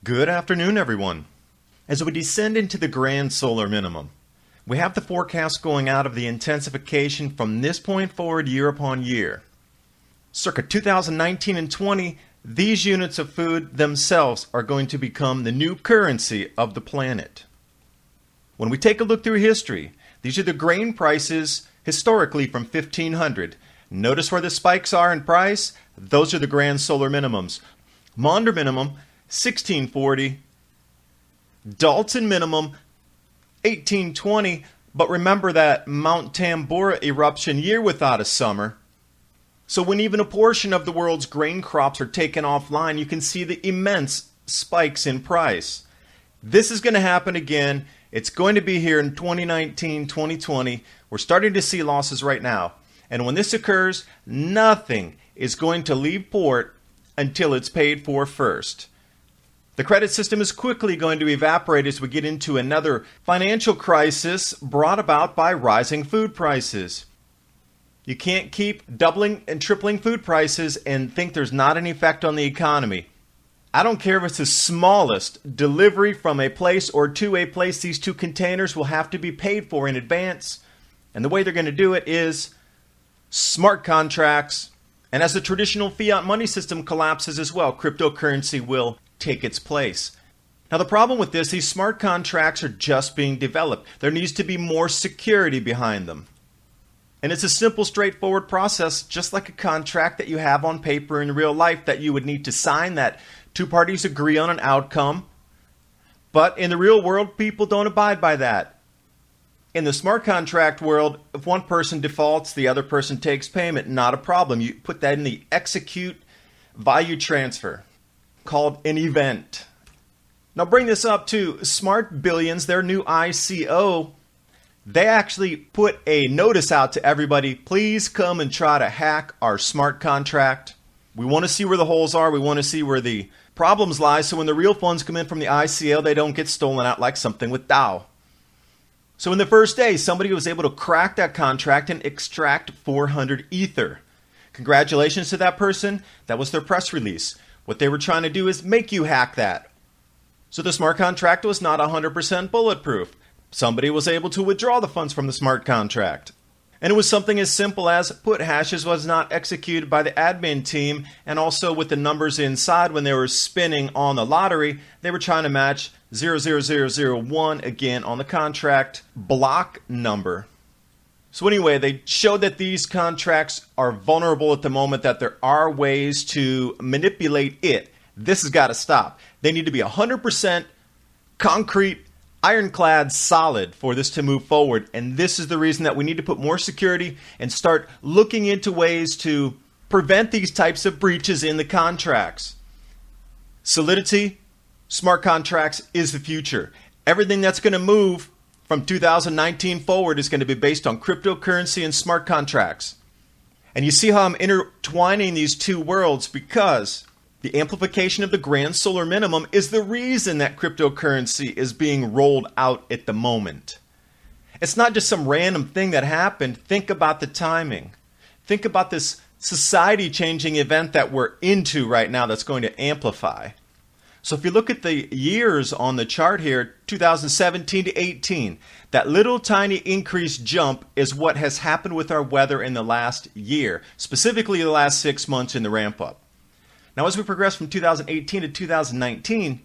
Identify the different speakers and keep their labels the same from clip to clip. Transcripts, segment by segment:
Speaker 1: Good afternoon, everyone. As we descend into the grand solar minimum, we have the forecast going out of the intensification from this point forward year upon year. Circa 2019 and 20, these units of food themselves are going to become the new currency of the planet. When we take a look through history, these are the grain prices historically from 1500. Notice where the spikes are in price? Those are the grand solar minimums. Maunder minimum, 1640, Dalton minimum, 1820, but remember that Mount Tambora eruption year without a summer. So when even a portion of the world's grain crops are taken offline, you can see the immense spikes in price. This is going to happen again. It's going to be here in 2019, 2020. We're starting to see losses right now. And when this occurs, nothing is going to leave port until it's paid for first. The credit system is quickly going to evaporate as we get into another financial crisis brought about by rising food prices. You can't keep doubling and tripling food prices and think there's not an effect on the economy. I don't care if it's the smallest delivery from a place or to a place, these two containers will have to be paid for in advance. And the way they're going to do it is smart contracts. And as the traditional fiat money system collapses as well, cryptocurrency will take its place. Now the problem with this, these smart contracts are just being developed. There needs to be more security behind them. And it's a simple, straightforward process, just like a contract that you have on paper in real life that you would need to sign, that two parties agree on an outcome. But in the real world, people don't abide by that. In the smart contract world, if one person defaults, the other person takes payment, not a problem. You put that in the execute value transfer, called an event. Now bring this up to Smart Billions, their new ICO. They actually put a notice out to everybody, please come and try to hack our smart contract. We want to see where the holes are. We want to see where the problems lie. So when the real funds come in from the ICO, they don't get stolen out like something with DAO. So in the first day, somebody was able to crack that contract and extract 400 Ether. Congratulations to that person. That was their press release. What they were trying to do is make you hack that. So the smart contract was not 100% bulletproof. Somebody was able to withdraw the funds from the smart contract. And it was something as simple as put hashes was not executed by the admin team, and also with the numbers inside when they were spinning on the lottery, they were trying to match 00001 again on the contract block number. So anyway, they showed that these contracts are vulnerable at the moment, that there are ways to manipulate it. This has got to stop. They need to be 100% concrete, ironclad, solid for this to move forward. And this is the reason that we need to put more security and start looking into ways to prevent these types of breaches in the contracts. Solidity, smart contracts is the future. Everything that's going to move from 2019 forward is going to be based on cryptocurrency and smart contracts. And you see how I'm intertwining these two worlds, because the amplification of the grand solar minimum is the reason that cryptocurrency is being rolled out at the moment. It's not just some random thing that happened. Think about the timing. Think about this society-changing event that we're into right now that's going to amplify. So if you look at the years on the chart here, 2017 to 18, that little tiny increase jump is what has happened with our weather in the last year, specifically the last 6 months in the ramp up. Now, as we progress from 2018 to 2019,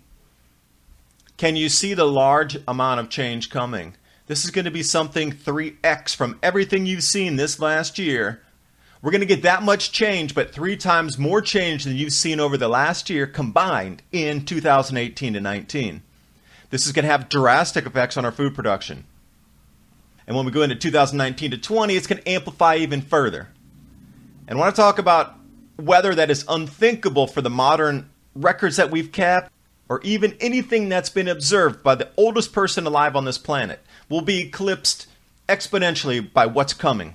Speaker 1: can you see the large amount of change coming? This is going to be something 3x from everything you've seen this last year. We're going to get that much change, but 3 times more change than you've seen over the last year combined in 2018 to 19. This is going to have drastic effects on our food production. And when we go into 2019 to 20, it's going to amplify even further. And when I talk about weather that is unthinkable for the modern records that we've kept, or even anything that's been observed by the oldest person alive on this planet, will be eclipsed exponentially by what's coming.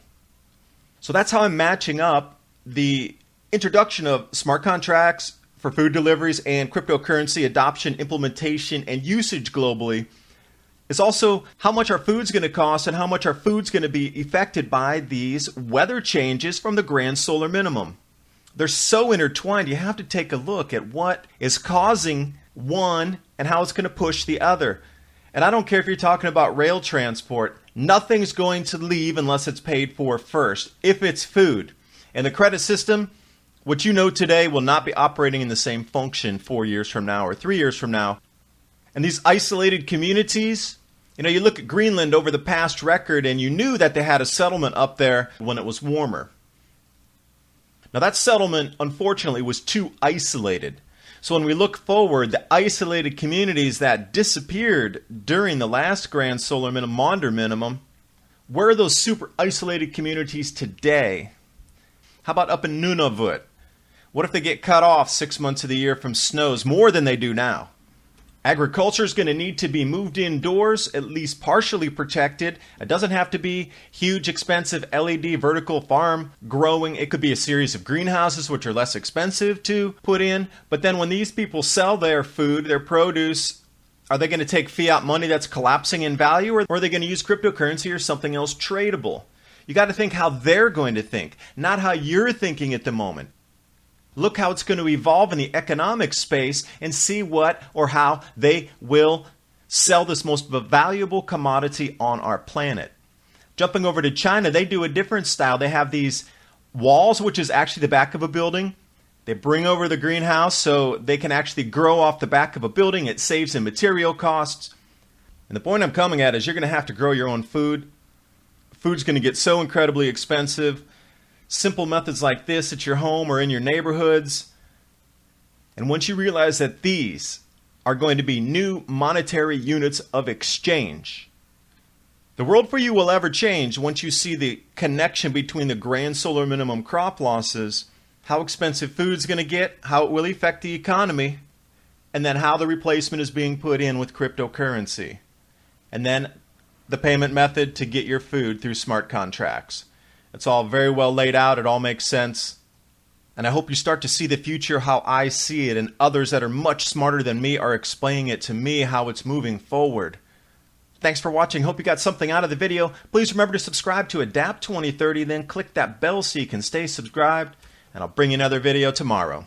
Speaker 1: So that's how I'm matching up the introduction of smart contracts for food deliveries and cryptocurrency adoption, implementation, and usage globally. It's also how much our food's going to cost and how much our food's going to be affected by these weather changes from the grand solar minimum. They're so intertwined, you have to take a look at what is causing one and how it's going to push the other. And I don't care if you're talking about rail transport, nothing's going to leave unless it's paid for first, if it's food. And the credit system, what you know today, will not be operating in the same function 4 years from now or 3 years from now. And these isolated communities, you look at Greenland over the past record and you knew that they had a settlement up there when it was warmer. Now that settlement, unfortunately, was too isolated. So when we look forward, the isolated communities that disappeared during the last grand solar minimum, Maunder minimum, where are those super isolated communities today? How about up in Nunavut? What if they get cut off 6 months of the year from snows, more than they do now? Agriculture is going to need to be moved indoors, at least partially protected. It doesn't have to be huge, expensive LED vertical farm growing. It could be a series of greenhouses, which are less expensive to put in. But then when these people sell their food, their produce, are they going to take fiat money that's collapsing in value, or are they going to use cryptocurrency or something else tradable? You got to think how they're going to think, not how you're thinking at the moment. Look how it's going to evolve in the economic space and see what or how they will sell this most valuable commodity on our planet. Jumping over to China, they do a different style. They have these walls, which is actually the back of a building. They bring over the greenhouse so they can actually grow off the back of a building. It saves in material costs. And the point I'm coming at is you're going to have to grow your own food. Food's going to get so incredibly expensive. Simple methods like this at your home or in your neighborhoods. And once you realize that these are going to be new monetary units of exchange, the world for you will ever change once you see the connection between the grand solar minimum crop losses, how expensive food's going to get, how it will affect the economy, and then how the replacement is being put in with cryptocurrency. And then the payment method to get your food through smart contracts. It's all very well laid out. It all makes sense. And I hope you start to see the future how I see it, and others that are much smarter than me are explaining it to me how it's moving forward. Thanks for watching. Hope you got something out of the video. Please remember to subscribe to Adapt 2030, then click that bell so you can stay subscribed, and I'll bring you another video tomorrow.